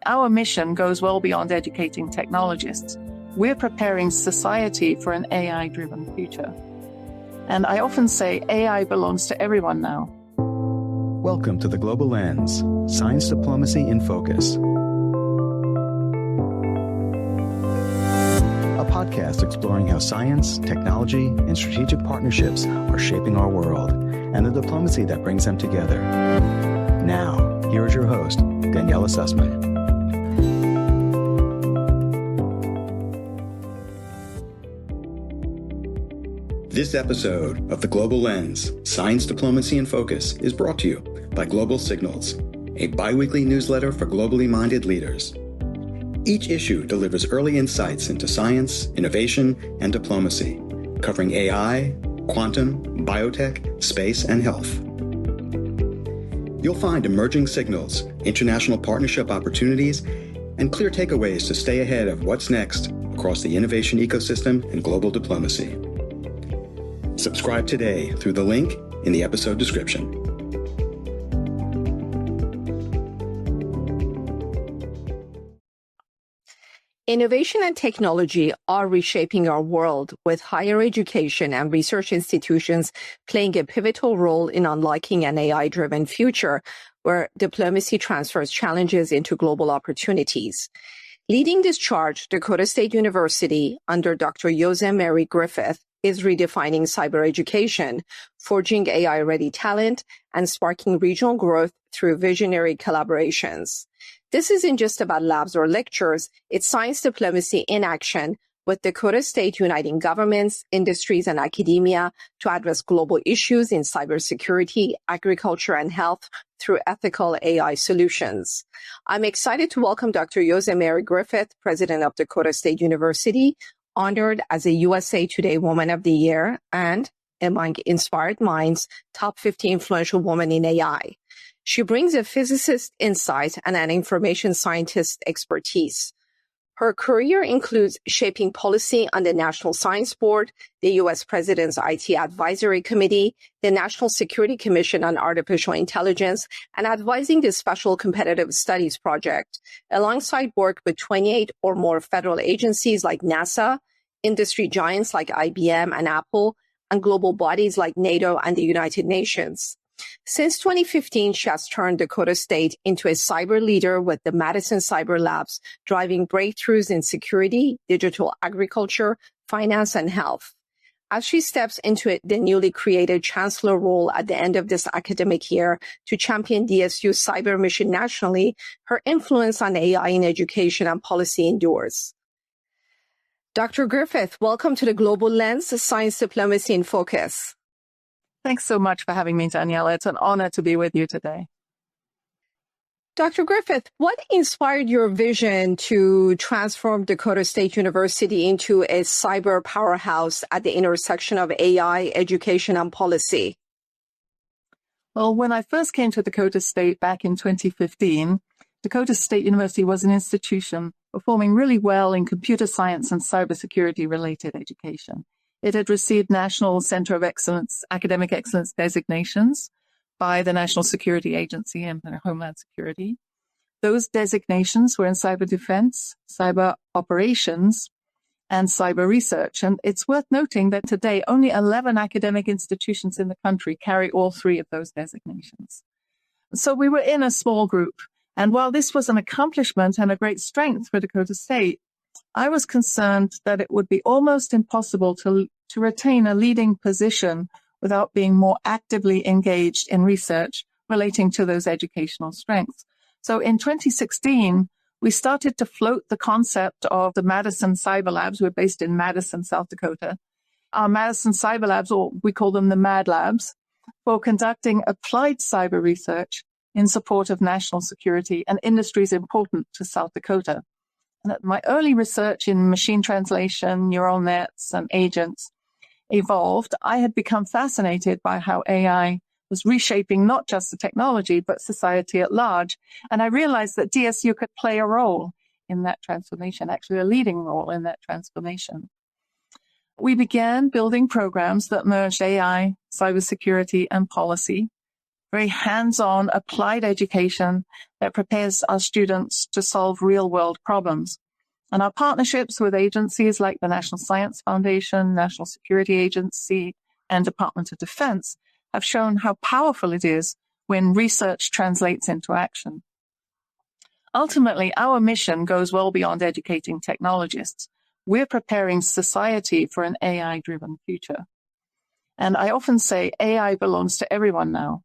Our mission goes well beyond educating technologists. We're preparing society for an AI-driven future. And I often say AI belongs to everyone now. Welcome to The Global Lens, Science Diplomacy in Focus. A podcast exploring how science, technology, and strategic partnerships are shaping our world and the diplomacy that brings them together. Now, here is your host, Daniella Sussman. This episode of The Global Lens, Science Diplomacy in Focus is brought to you by Global Signals, a bi-weekly newsletter for globally minded leaders. Each issue delivers early insights into science, innovation, and diplomacy, covering AI, quantum, biotech, space, and health. You'll find emerging signals, international partnership opportunities, and clear takeaways to stay ahead of what's next across the innovation ecosystem and global diplomacy. Subscribe today through the link in the episode description. Innovation and technology are reshaping our world, with higher education and research institutions playing a pivotal role in unlocking an AI-driven future where diplomacy transfers challenges into global opportunities. Leading this charge, Dakota State University, under Dr. José-Marie Griffiths, is redefining cyber education, forging AI-ready talent, and sparking regional growth through visionary collaborations. This isn't just about labs or lectures, it's science diplomacy in action, with Dakota State uniting governments, industries, and academia to address global issues in cybersecurity, agriculture, and health through ethical AI solutions. I'm excited to welcome Dr. José-Marie Griffiths, President of Dakota State University, honored as a USA Today Woman of the Year and, among Inspired Minds, top 50 influential woman in AI. She brings a physicist insight and an information scientist expertise. Her career includes shaping policy on the National Science Board, the U.S. President's IT Advisory Committee, the National Security Commission on Artificial Intelligence, and advising the Special Competitive Studies Project, alongside work with 28 or more federal agencies like NASA, industry giants like IBM and Apple, and global bodies like NATO and the United Nations. Since 2015, she has turned Dakota State into a cyber leader with the Madison Cyber Labs, driving breakthroughs in security, digital agriculture, finance, and health. As she steps into the newly created chancellor role at the end of this academic year to champion DSU's cyber mission nationally, her influence on AI in education and policy endures. Dr. Griffiths, welcome to the Global Lens, Science Diplomacy in Focus. Thanks so much for having me, Daniella. It's an honor to be with you today. Dr. Griffiths, what inspired your vision to transform Dakota State University into a cyber powerhouse at the intersection of AI, education, and policy? Well, when I first came to Dakota State back in 2015, Dakota State University was an institution performing really well in computer science and cybersecurity related education. It had received National Center of Excellence, Academic Excellence designations by the National Security Agency and Homeland Security. Those designations were in cyber defense, cyber operations, and cyber research. And it's worth noting that today only 11 academic institutions in the country carry all three of those designations. So we were in a small group. And while this was an accomplishment and a great strength for Dakota State, I was concerned that it would be almost impossible to retain a leading position without being more actively engaged in research relating to those educational strengths. So in 2016, we started to float the concept of the Madison Cyber Labs. We're based in Madison, South Dakota. Our Madison Cyber Labs, or we call them the MAD Labs, for conducting applied cyber research in support of national security and industries important to South Dakota. And my early research in machine translation, neural nets, and agents evolved. I had become fascinated by how AI was reshaping not just the technology, but society at large. And I realized that DSU could play a role in that transformation, actually a leading role in that transformation. We began building programs that merged AI, cybersecurity, and policy. very hands-on applied education that prepares our students to solve real-world problems. And our partnerships with agencies like the National Science Foundation, National Security Agency, and Department of Defense have shown how powerful it is when research translates into action. Ultimately, our mission goes well beyond educating technologists. We're preparing society for an AI-driven future. And I often say AI belongs to everyone now.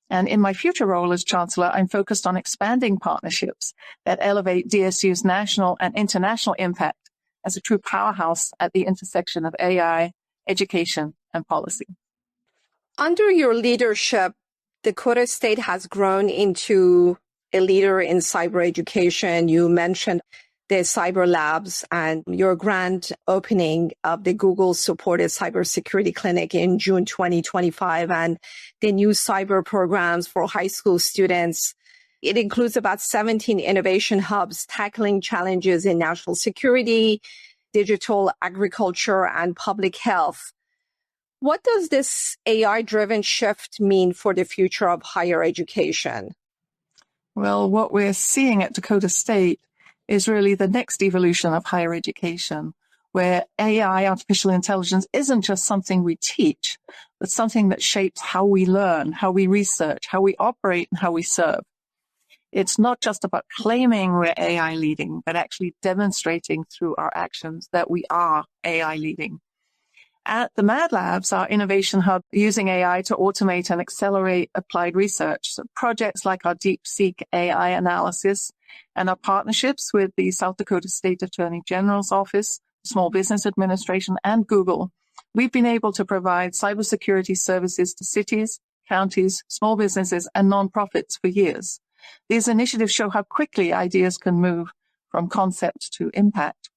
And in my future role as Chancellor, I'm focused on expanding partnerships that elevate DSU's national and international impact as a true powerhouse at the intersection of AI, education, and policy. Under your leadership, Dakota State has grown into a leader in cyber education. You mentioned the cyber labs and your grand opening of the Google-supported cybersecurity clinic in June 2025 and the new cyber programs for high school students. It includes about 17 innovation hubs tackling challenges in national security, digital agriculture, and public health. What does this AI-driven shift mean for the future of higher education? Well, what we're seeing at Dakota State is really the next evolution of higher education, where AI, artificial intelligence, isn't just something we teach, but something that shapes how we learn, how we research, how we operate, and how we serve. It's not just about claiming we're AI leading, but actually demonstrating through our actions that we are AI leading. At the Mad Labs, our innovation hub, using AI to automate and accelerate applied research. So projects like our DeepSeek AI analysis and our partnerships with the South Dakota State Attorney General's Office, Small Business Administration, and Google, we've been able to provide cybersecurity services to cities, counties, small businesses, and nonprofits for years. These initiatives show how quickly ideas can move from concept to impact.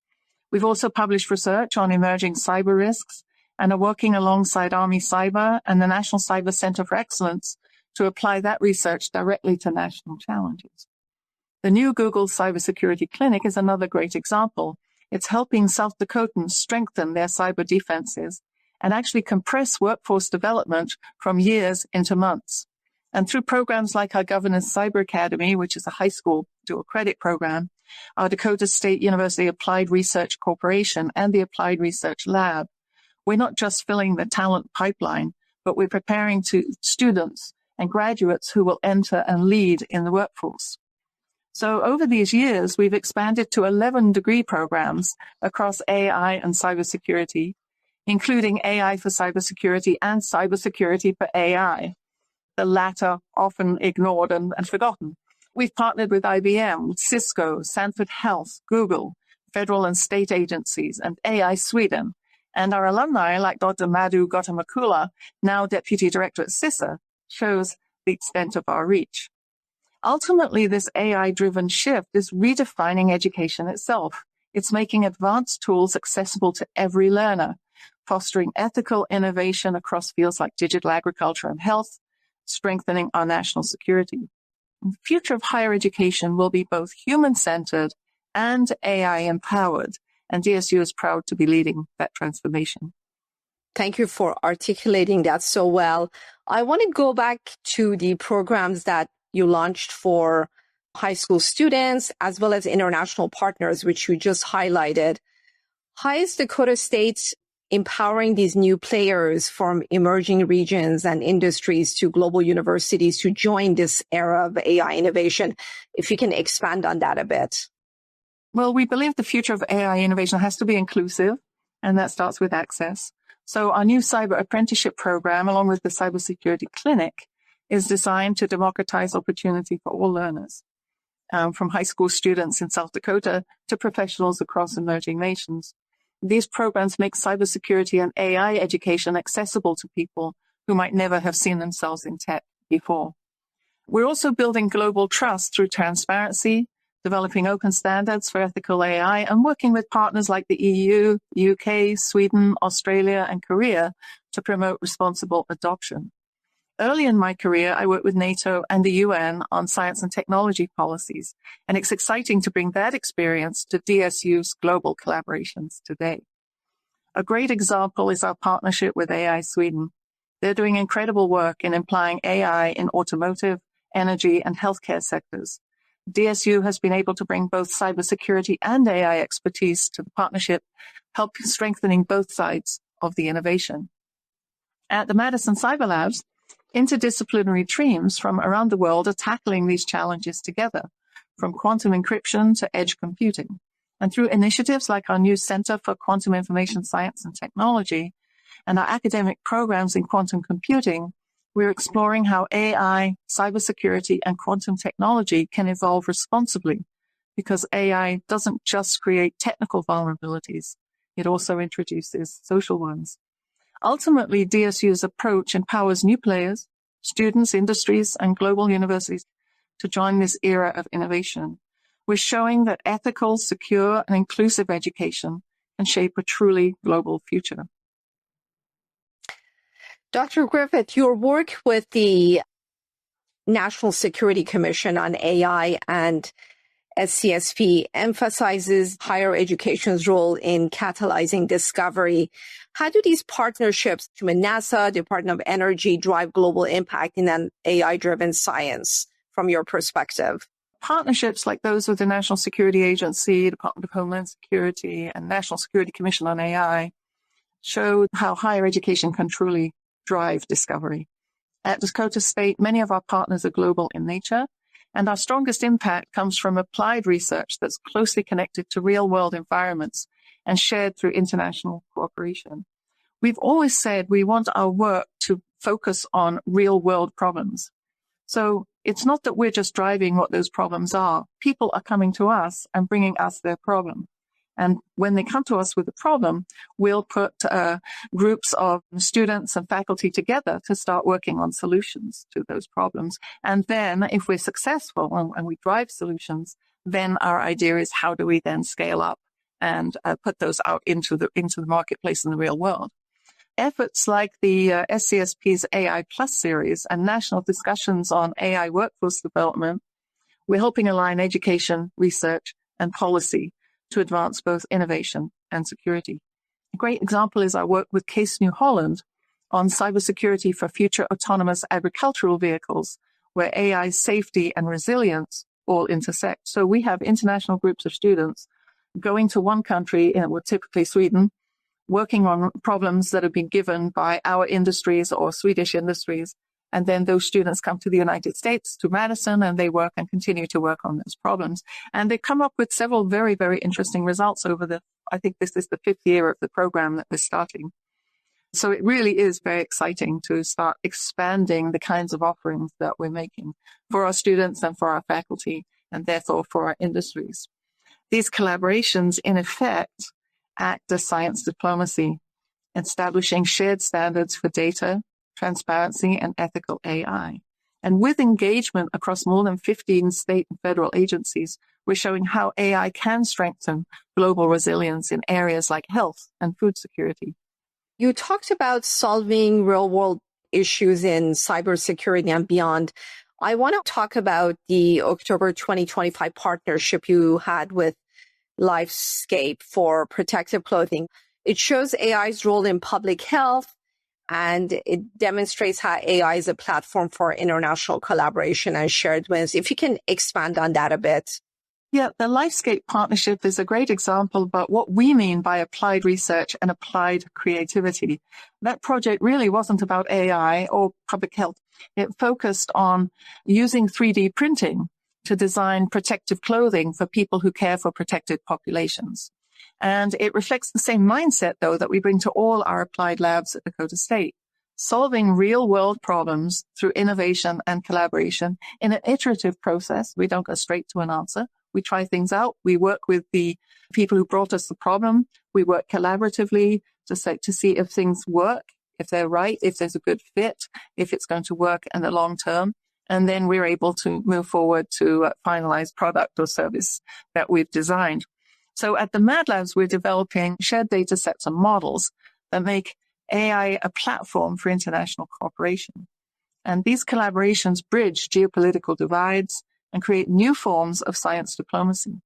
We've also published research on emerging cyber risks and are working alongside Army Cyber and the National Cyber Center for Excellence to apply that research directly to national challenges. The new Google Cybersecurity Clinic is another great example. It's helping South Dakotans strengthen their cyber defenses and actually compress workforce development from years into months. And through programs like our Governor's Cyber Academy, which is a high school dual credit program, our Dakota State University Applied Research Corporation, and the Applied Research Lab, we're not just filling the talent pipeline, but we're preparing students and graduates who will enter and lead in the workforce. So over these years, we've expanded to 11 degree programs across AI and cybersecurity, including AI for cybersecurity and cybersecurity for AI, the latter often ignored and forgotten. We've partnered with IBM, Cisco, Sanford Health, Google, federal and state agencies, and AI Sweden. And our alumni, like Dr. Madhu Gautamakula, now Deputy Director at CISA, shows the extent of our reach. Ultimately, this AI-driven shift is redefining education itself. It's making advanced tools accessible to every learner, fostering ethical innovation across fields like digital agriculture and health, strengthening our national security. The future of higher education will be both human-centered and AI-empowered, and DSU is proud to be leading that transformation. Thank you for articulating that so well. I want to go back to the programs that you launched for high school students as well as international partners, which you just highlighted. How is Dakota State empowering these new players from emerging regions and industries to global universities to join this era of AI innovation? If you can expand on that a bit. Well, we believe the future of AI innovation has to be inclusive, and that starts with access. So our new cyber apprenticeship program, along with the cybersecurity clinic, is designed to democratize opportunity for all learners, from high school students in South Dakota to professionals across emerging nations. These programs make cybersecurity and AI education accessible to people who might never have seen themselves in tech before. We're also building global trust through transparency, developing open standards for ethical AI, and working with partners like the EU, UK, Sweden, Australia, and Korea to promote responsible adoption. Early in my career, I worked with NATO and the UN on science and technology policies, and it's exciting to bring that experience to DSU's global collaborations today. A great example is our partnership with AI Sweden. They're doing incredible work in applying AI in automotive, energy, and healthcare sectors. DSU has been able to bring both cybersecurity and AI expertise to the partnership, helping strengthening both sides of the innovation. At the Madison Cyber Labs, interdisciplinary teams from around the world are tackling these challenges together, from quantum encryption to edge computing. And through initiatives like our new Center for Quantum Information Science and Technology and our academic programs in quantum computing, we're exploring how AI, cybersecurity, and quantum technology can evolve responsibly, because AI doesn't just create technical vulnerabilities, it also introduces social ones. Ultimately, DSU's approach empowers new players, students, industries, and global universities to join this era of innovation. We're showing that ethical, secure, and inclusive education can shape a truly global future. Dr. Griffith, your work with the National Security Commission on AI and SCSP emphasizes higher education's role in catalyzing discovery. How do these partnerships between NASA, Department of Energy, drive global impact in an AI-driven science from your perspective? Partnerships like those with the National Security Agency, Department of Homeland Security, and National Security Commission on AI show how higher education can truly drive discovery. At Dakota State, many of our partners are global in nature, and our strongest impact comes from applied research that's closely connected to real-world environments and shared through international cooperation. We've always said we want our work to focus on real-world problems. So it's not that we're just driving what those problems are. People are coming to us and bringing us their problem. And when they come to us with a problem, we'll put groups of students and faculty together to start working on solutions to those problems. And then if we're successful and we drive solutions, then our idea is how do we then scale up and put those out into the marketplace in the real world. Efforts like the SCSP's AI Plus series and national discussions on AI workforce development, we're helping align education, research, and policy to advance both innovation and security. A great example is our work with Case New Holland on cybersecurity for future autonomous agricultural vehicles, where AI safety and resilience all intersect. So we have international groups of students going to one country, typically Sweden, working on problems that have been given by our industries or Swedish industries. And then those students come to the United States, to Madison, and they work and continue to work on those problems. And they come up with several very, very interesting results I think this is the 5th year of the program that we're starting. So it really is very exciting to start expanding the kinds of offerings that we're making for our students and for our faculty, and therefore for our industries. These collaborations, in effect, act as science diplomacy, establishing shared standards for data, transparency, and ethical AI. And with engagement across more than 15 state and federal agencies, we're showing how AI can strengthen global resilience in areas like health and food security. You talked about solving real-world issues in cybersecurity and beyond. I want to talk about the October 2025 partnership you had with LifeScape for protective clothing. It shows AI's role in public health, and it demonstrates how AI is a platform for international collaboration and shared wins. If you can expand on that a bit. Yeah, the LifeScape partnership is a great example about what we mean by applied research and applied creativity. That project really wasn't about AI or public health. It focused on using 3D printing to design protective clothing for people who care for protected populations. And it reflects the same mindset, though, that we bring to all our applied labs at Dakota State, solving real-world problems through innovation and collaboration in an iterative process. We don't go straight to an answer. We try things out. We work with the people who brought us the problem. We work collaboratively to see if things work, if they're right, if there's a good fit, if it's going to work in the long term. And then we're able to move forward to finalize product or service that we've designed. So at the Mad Labs, we're developing shared data sets and models that make AI a platform for international cooperation. And these collaborations bridge geopolitical divides and create new forms of science diplomacy.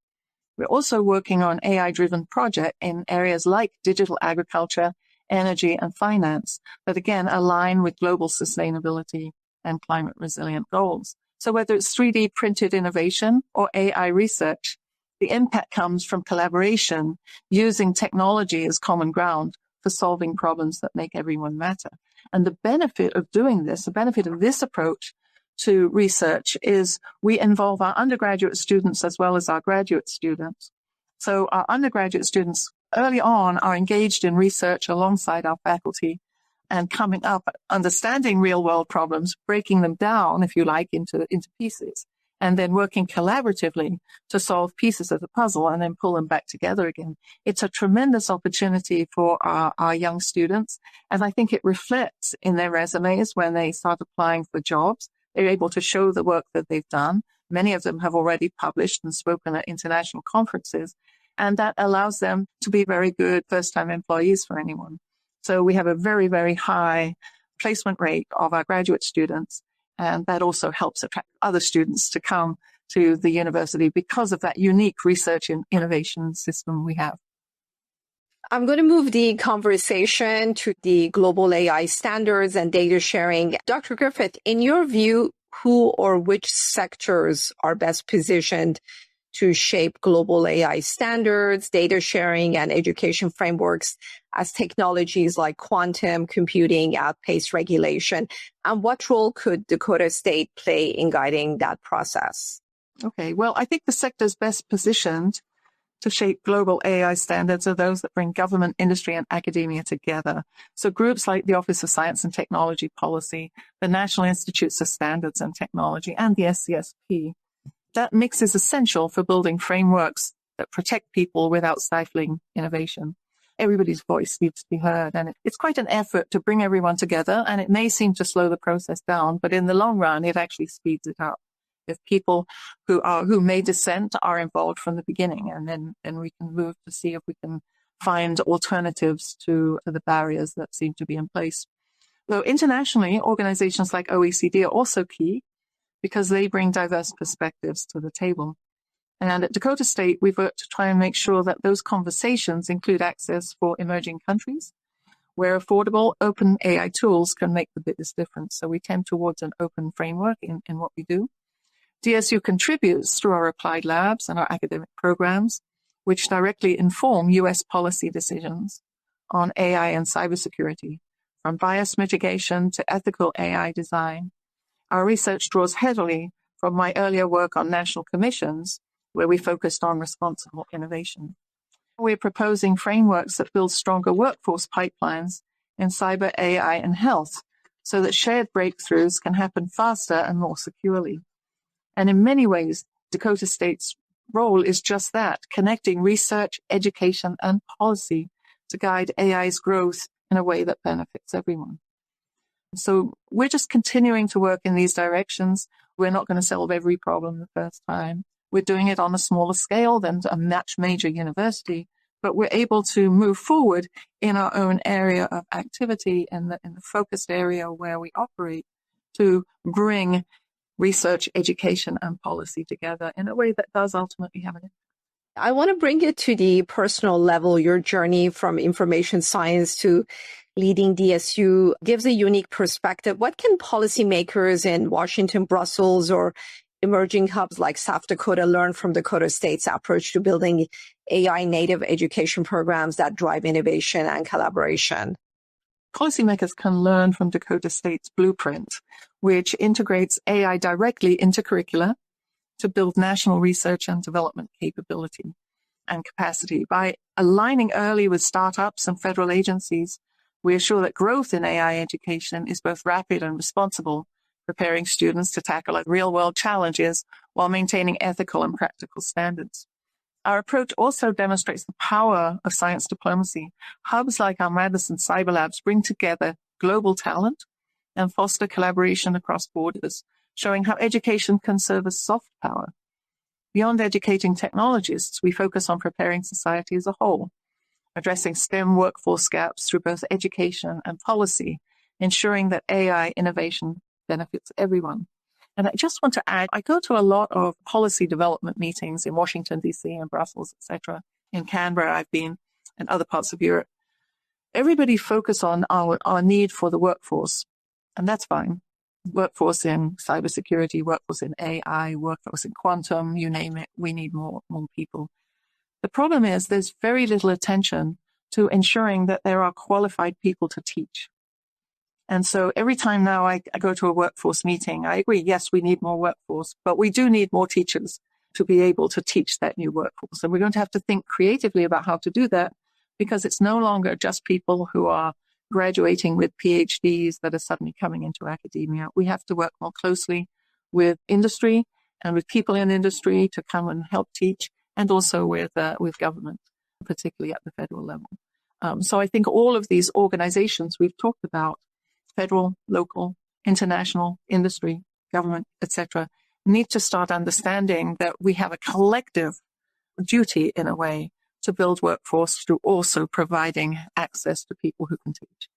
We're also working on AI-driven projects in areas like digital agriculture, energy, and finance that, again, align with global sustainability and climate resilient goals. So whether it's 3D printed innovation or AI research, the impact comes from collaboration, using technology as common ground for solving problems that make everyone matter. And the benefit of doing this, the benefit of this approach to research is we involve our undergraduate students as well as our graduate students. So our undergraduate students early on are engaged in research alongside our faculty and coming up, understanding real world problems, breaking them down, if you like, into pieces, and then working collaboratively to solve pieces of the puzzle and then pull them back together again. It's a tremendous opportunity for our young students. And I think it reflects in their resumes when they start applying for jobs. They're able to show the work that they've done. Many of them have already published and spoken at international conferences. And that allows them to be very good first-time employees for anyone. So we have a very, very high placement rate of our graduate students. And that also helps attract other students to come to the university because of that unique research and innovation system we have. I'm going to move the conversation to the global AI standards and data sharing. Dr. Griffith, in your view, who or which sectors are best positioned to shape global AI standards, data sharing, and education frameworks as technologies like quantum computing outpace regulation? And what role could Dakota State play in guiding that process? Okay, well, I think the sectors best positioned to shape global AI standards are those that bring government, industry, and academia together. So groups like the Office of Science and Technology Policy, the National Institutes of Standards and Technology, and the SCSP. That mix is essential for building frameworks that protect people without stifling innovation. Everybody's voice needs to be heard, and it's quite an effort to bring everyone together, and it may seem to slow the process down, but in the long run, it actually speeds it up. If people who may dissent are involved from the beginning, and then we can move to see if we can find alternatives to the barriers that seem to be in place. Though internationally, organizations like OECD are also key because they bring diverse perspectives to the table. And at Dakota State, we've worked to try and make sure that those conversations include access for emerging countries where affordable open AI tools can make the biggest difference. So we tend towards an open framework in what we do. DSU contributes through our applied labs and our academic programs, which directly inform U.S. policy decisions on AI and cybersecurity, from bias mitigation to ethical AI design. Our research draws heavily from my earlier work on national commissions, where we focused on responsible innovation. We're proposing frameworks that build stronger workforce pipelines in cyber, AI, and health, so that shared breakthroughs can happen faster and more securely. And in many ways, Dakota State's role is just that, connecting research, education, and policy to guide AI's growth in a way that benefits everyone. So we're just continuing to work in these directions. We're not going to solve every problem the first time. We're doing it on a smaller scale than a much major university, but we're able to move forward in our own area of activity in the focused area where we operate to bring research, education, and policy together in a way that does ultimately have an impact. I want to bring it to the personal level. Your journey from information science to leading DSU gives a unique perspective. What can policymakers in Washington, Brussels, or emerging hubs like South Dakota learn from Dakota State's approach to building AI native education programs that drive innovation and collaboration? Policymakers can learn from Dakota State's blueprint, which integrates AI directly into curricula to build national research and development capability and capacity. By aligning early with startups and federal agencies, we assure that growth in AI education is both rapid and responsible, preparing students to tackle real-world challenges while maintaining ethical and practical standards. Our approach also demonstrates the power of science diplomacy. Hubs like our Madison Cyber Labs bring together global talent and foster collaboration across borders, showing how education can serve as soft power. Beyond educating technologists, we focus on preparing society as a whole, addressing STEM workforce gaps through both education and policy, ensuring that AI innovation benefits everyone. And I just want to add, I go to a lot of policy development meetings in Washington, D.C. and Brussels, etc. In Canberra, I've been, and other parts of Europe. everybody focus on our need for the workforce, and that's fine. Workforce in cybersecurity, workforce in AI, workforce in quantum, you name it, we need more people. The problem is there's very little attention to ensuring that there are qualified people to teach. And so every time now I go to a workforce meeting, I agree, yes, we need more workforce, but we do need more teachers to be able to teach that new workforce. And we're going to have to think creatively about how to do that, because it's no longer just people who are graduating with PhDs that are suddenly coming into academia. We have to work more closely with industry and with people in industry to come and help teach, and also with government, particularly at the federal level. So I think all of these organizations we've talked about, federal, local, international, industry, government, etc., need to start understanding that we have a collective duty, in a way, to build workforce through also providing access to people who can teach.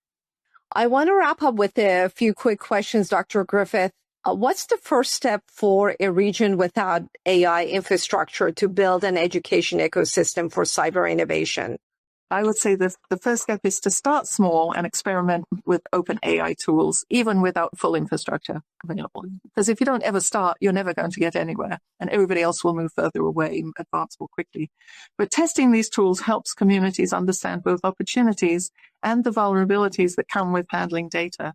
I want to wrap up with a few quick questions, Dr. Griffith. What's the first step for a region without AI infrastructure to build an education ecosystem for cyber innovation? I would say the first step is to start small and experiment with open AI tools, even without full infrastructure available. Because if you don't ever start, you're never going to get anywhere, and everybody else will move further away and advance more quickly. But testing these tools helps communities understand both opportunities and the vulnerabilities that come with handling data.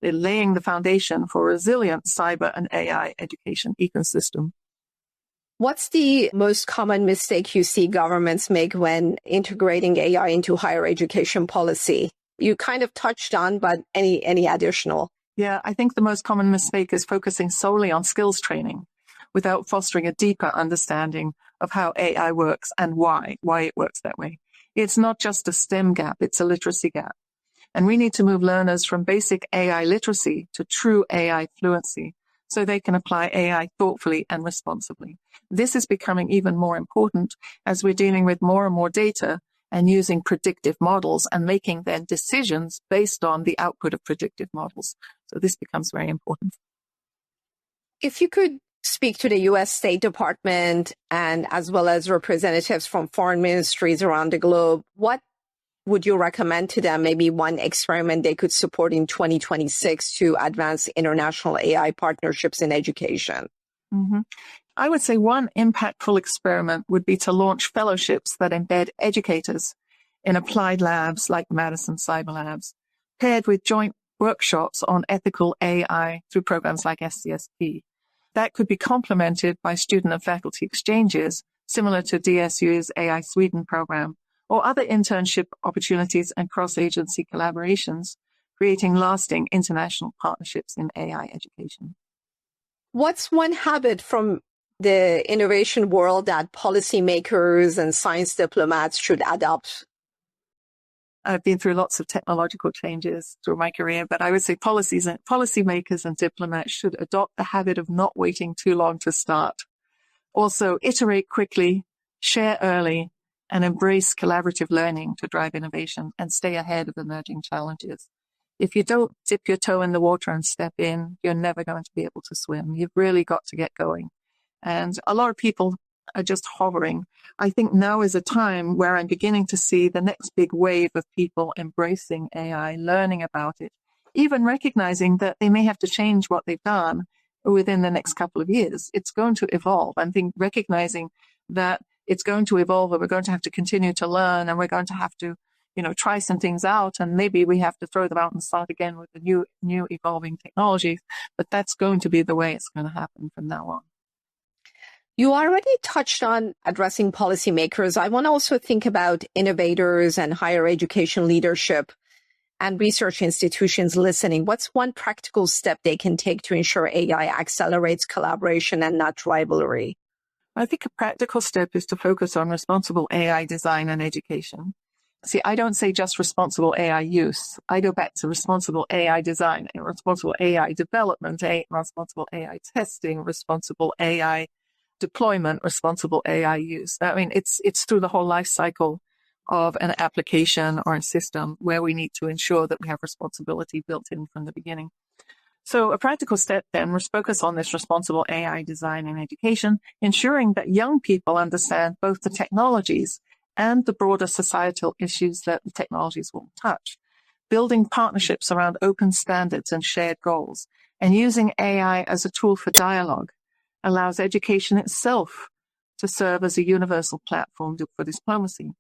They're laying the foundation for a resilient cyber and AI education ecosystem. What's the most common mistake you see governments make when integrating AI into higher education policy? You kind of touched on, but any additional? Yeah, I think the most common mistake is focusing solely on skills training without fostering a deeper understanding of how AI works and why it works that way. It's not just a STEM gap, it's a literacy gap. And we need to move learners from basic AI literacy to true AI fluency, so they can apply AI thoughtfully and responsibly. This is becoming even more important as we're dealing with more and more data and using predictive models and making then decisions based on the output of predictive models. So this becomes very important. If you could speak to the U.S. State Department and as well as representatives from foreign ministries around the globe, what would you recommend to them, maybe one experiment they could support in 2026 to advance international AI partnerships in education? Mm-hmm. I would say one impactful experiment would be to launch fellowships that embed educators in applied labs like Madison Cyber Labs, paired with joint workshops on ethical AI through programs like SCSP. That could be complemented by student and faculty exchanges, similar to DSU's AI Sweden program, or other internship opportunities and cross-agency collaborations, creating lasting international partnerships in AI education. What's one habit from the innovation world that policymakers and science diplomats should adopt? I've been through lots of technological changes through my career, but I would say policymakers and diplomats should adopt the habit of not waiting too long to start. Also, iterate quickly, share early, and embrace collaborative learning to drive innovation and stay ahead of emerging challenges. If you don't dip your toe in the water and step in, you're never going to be able to swim. You've really got to get going. And a lot of people are just hovering. I think now is a time where I'm beginning to see the next big wave of people embracing AI, learning about it, even recognizing that they may have to change what they've done within the next couple of years. It's going to evolve. I think recognizing that it's going to evolve, and we're going to have to continue to learn, and we're going to have to, try some things out, and maybe we have to throw them out and start again with the new evolving technologies. But that's going to be the way it's going to happen from now on. You already touched on addressing policymakers. I want to also think about innovators and higher education leadership and research institutions listening. What's one practical step they can take to ensure AI accelerates collaboration and not rivalry? I think a practical step is to focus on responsible AI design and education. See, I don't say just responsible AI use. I go back to responsible AI design, responsible AI development, responsible AI testing, responsible AI deployment, responsible AI use. I mean, it's through the whole life cycle of an application or a system where we need to ensure that we have responsibility built in from the beginning. So a practical step then was focus on this responsible AI design and education, ensuring that young people understand both the technologies and the broader societal issues that the technologies will touch. Building partnerships around open standards and shared goals, and using AI as a tool for dialogue allows education itself to serve as a universal platform for diplomacy,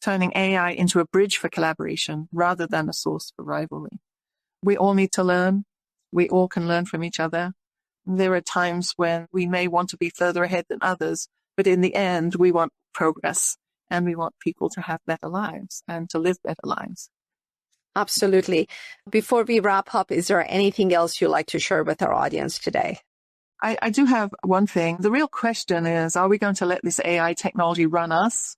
turning AI into a bridge for collaboration rather than a source for rivalry. We all need to learn. We all can learn from each other. There are times when we may want to be further ahead than others, but in the end, we want progress and we want people to have better lives and to live better lives. Absolutely. Before we wrap up, is there anything else you'd like to share with our audience today? I do have one thing. The real question is, are we going to let this AI technology run us?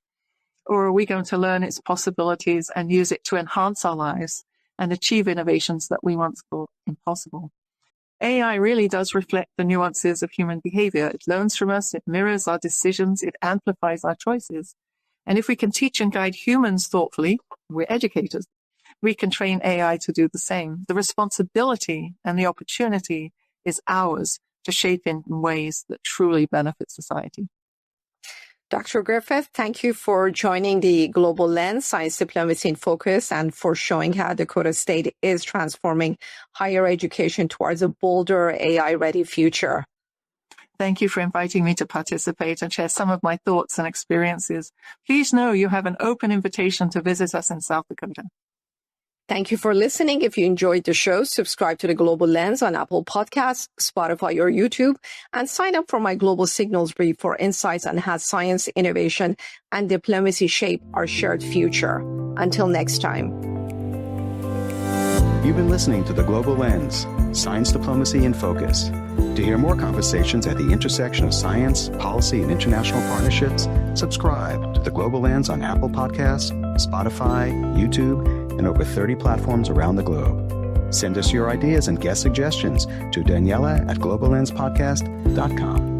Or are we going to learn its possibilities and use it to enhance our lives and achieve innovations that we once thought impossible? AI really does reflect the nuances of human behavior. It learns from us, it mirrors our decisions, it amplifies our choices. And if we can teach and guide humans thoughtfully, we're educators, we can train AI to do the same. The responsibility and the opportunity is ours to shape in ways that truly benefit society. Dr. Griffith, thank you for joining the Global Lens, Science Diplomacy in Focus, and for showing how Dakota State is transforming higher education towards a bolder AI-ready future. Thank you for inviting me to participate and share some of my thoughts and experiences. Please know you have an open invitation to visit us in South Dakota. Thank you for listening. If you enjoyed the show, subscribe to the Global Lens on Apple Podcasts, Spotify, or YouTube, and sign up for my Global Signals brief for insights on how science, innovation, and diplomacy shape our shared future. Until next time. You've been listening to The Global Lens, Science Diplomacy in Focus. To hear more conversations at the intersection of science, policy, and international partnerships, subscribe to The Global Lens on Apple Podcasts, Spotify, YouTube, and over 30 platforms around the globe. Send us your ideas and guest suggestions to Daniella@globallenspodcast.com.